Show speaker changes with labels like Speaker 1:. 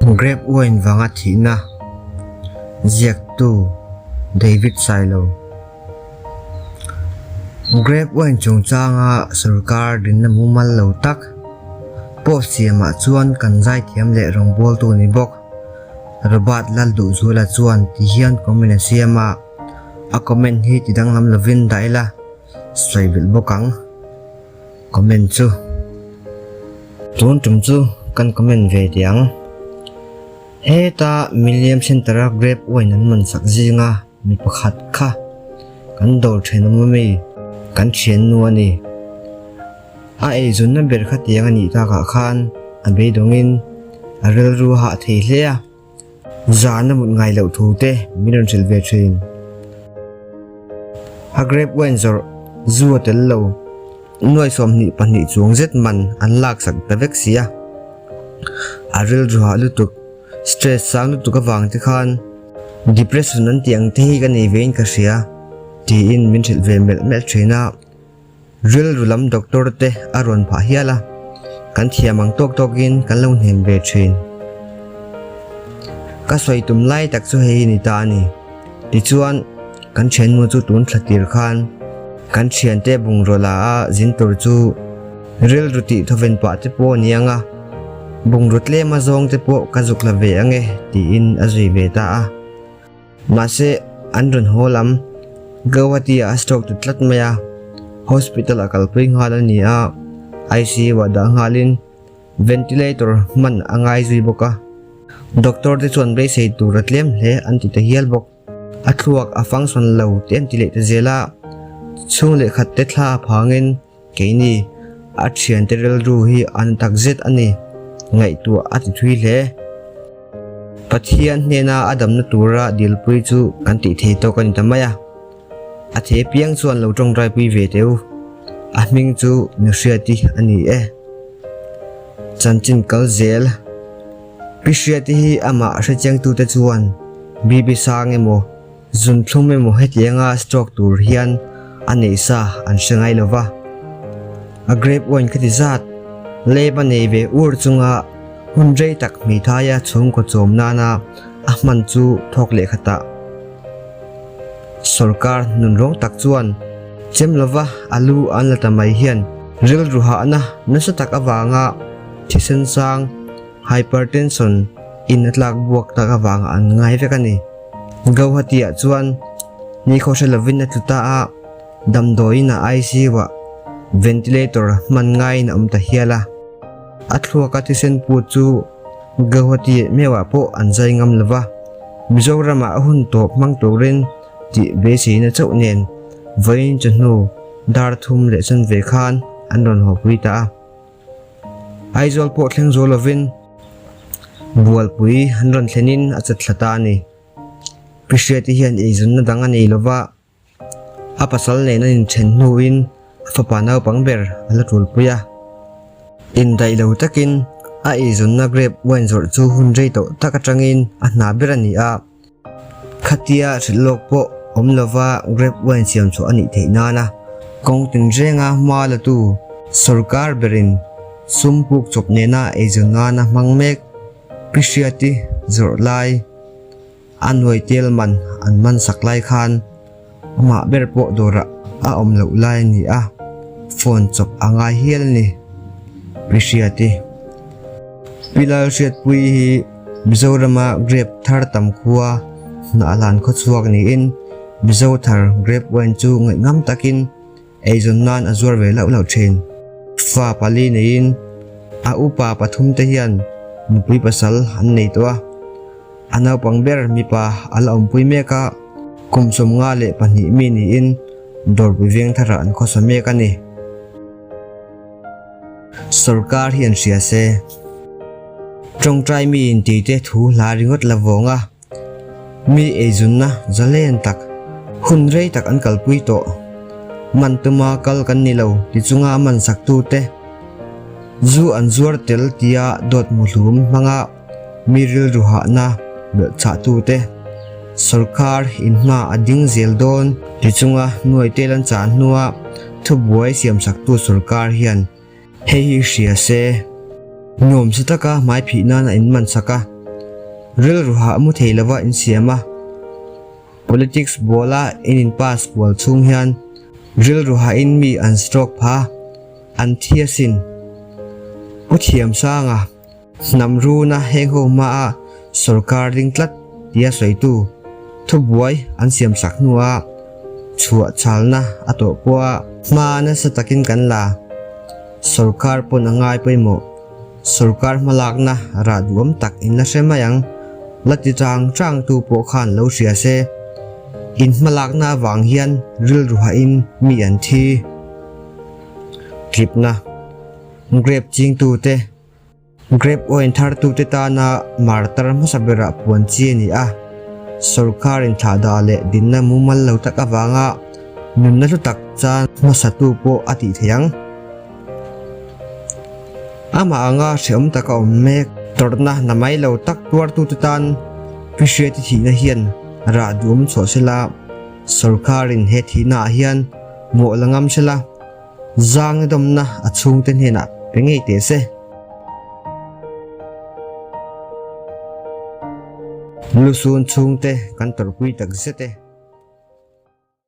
Speaker 1: Grab Owen vanga thina Jack tu David Silo Grab Owen chung changa sarkar din na mumal lo tak po siama chuan kan zai thiam le rong bol tu ni bok rabat lal du zula chuan ti hian comment siama a comment hi ti dang lam lovin daila saibil bokang comment chu tun tum chu kan comment ve diang heta Milliam Center Grab Owen an man sak zinga mi pakhat kha kan dor thenum mi kan thian nu ani a ei zun na ber kha tiang ani ta ka khan a be dongin a rel ru ha thei hle a zana mut ngai lo thu te million silve train a Grab Owen zor zuwa tel lo noi som ni pani chung zet man an lak sak ta vek sia a rel ru ha lutuk stress sang lutuk awang ti khan depression an tiang te hi kan ei vein ka sia ti in min thil ve mel traina ril rulam doctor te aron pha hiala kan thiamang tok tokin kan lo hnem ve train ka soi tum lai tak chu hei ni ta ni ti chuan kan chen mu chu tun thlatir khan kan thian te bung rola a zin tur chu ril ruti thoven pa te po nianga bung rutle ma zong te po ka zuk la ve ange ti in azui ve ta a ma se andron holam Gawati a stroke tu tlat maya hospital akal pring halani a ICU wada halin ventilator man angai zui boka doctor te chon bre sei tu ratlem hle anti ta hial bok athuak a function lo ten ti le te zela chung le khat te thla phangin keini a thian te rel ru hi an tak zet ani ngai tu ati thui hle pathian nena adam na tura dilpui chu kan ti thei to kan tamaya a the piang chuan lo tong rai pui ve teu a ming chu nusiati ani e chanchin kal zel pisiati hi ama hre chang tu te chuan bibi sang emo zun thlum emo hetianga stroke tur hian ani sa an sengai lova a Grab Owen khati zat leba nei ve ur chunga hunrei tak mi thaya chung ko chom nana a man chu thok le khata sarkar nun rong tak chuan chem lova alu an la tamai hian ril ruha na nasa tak awanga thisen sang hypertension in atlak buak tak awanga an ngai ve kani gauhatia chuan ni khosela vin tuta a damdoi na ICU wa ventilator man ngai na umta hiala athua ka thisen pu chu gauhati mewa po anjai ngam lova mizorama hun top mang torin ti besi na chau nen vain chnu dar thum le chan ve khan andon ho puita aizol po thleng zolovin bual pui handron thlenin achat thlata ni prisheti hian eizun na danga nei lova apasal ne na in chen nuin fapana pangber ala tul puya in dai lo takin a eizun na Grab Owen zor chu hunrei to takatangin a hna berani a khatia rilok po omlova Grab Owen siam chu ani theina na kong tin renga mala tu sarkar berin sumpuk chopne na ejanga na mangmek prisiati zorlai anwai telman anman saklai khan ma berpo dora a omlo lai ni a phone chop angai hial ni prisiati pilal shet pui hi mizorama Grab thar tam khuwa na alan kho chuak ni in mizo thar Grab Owen chu ngai ngam takin eizon nan azur ve lau lau thin fa pali nein a upa pathum te hian mupui pasal an nei to anau pangber mi pa ala umpui meka kumsom nga le pani mi ni in dor biveng thara an kho some ka ni sarkar hian sia se trong trai mi in ti te thu la ringot lavonga mi ejun na zalen tak hunrei tak an kalpui to man tuma kal kan ni lo ti chunga man sak tu te zu an zuar tel tia dot mulum manga miril ruha na be cha tu te sarkar in ma ading zel don ti chunga nuai telan chan nuwa thu buai siam sak tu sarkar hian hei ria se nom sitaka mai phi na in man saka ril ruha mu thei lova in siama politics bola in pass bol chung hian ril ruha in mi an stroke pha an thiasin uthiam sanga namru na hengho ma a sarkar ring tlat tia soitu thu buai an siam sak nuwa chua chalna ato kwa ma na satakin kan la sarkar pon angai poimo sarkar malak na raduam tak in la semayang lati chang tu po khan lo sia se in malak na wang hian ril ruha in mi an thi clip na grep ching tu te grep oin thar tu te ta na martar ma sabera puan chi ni a sarkar in thada le din na mumal lo tak awanga nun na tak chan ma satu po ati theyang ama anga sem taka mek torna namai lo tak tuar tu tan appreciate thi na hian ra dum so sela sarkar in he thi na hian mo langam sela zang dom na achung ten hena pengei te se lusun chung te kan tor pui tak zete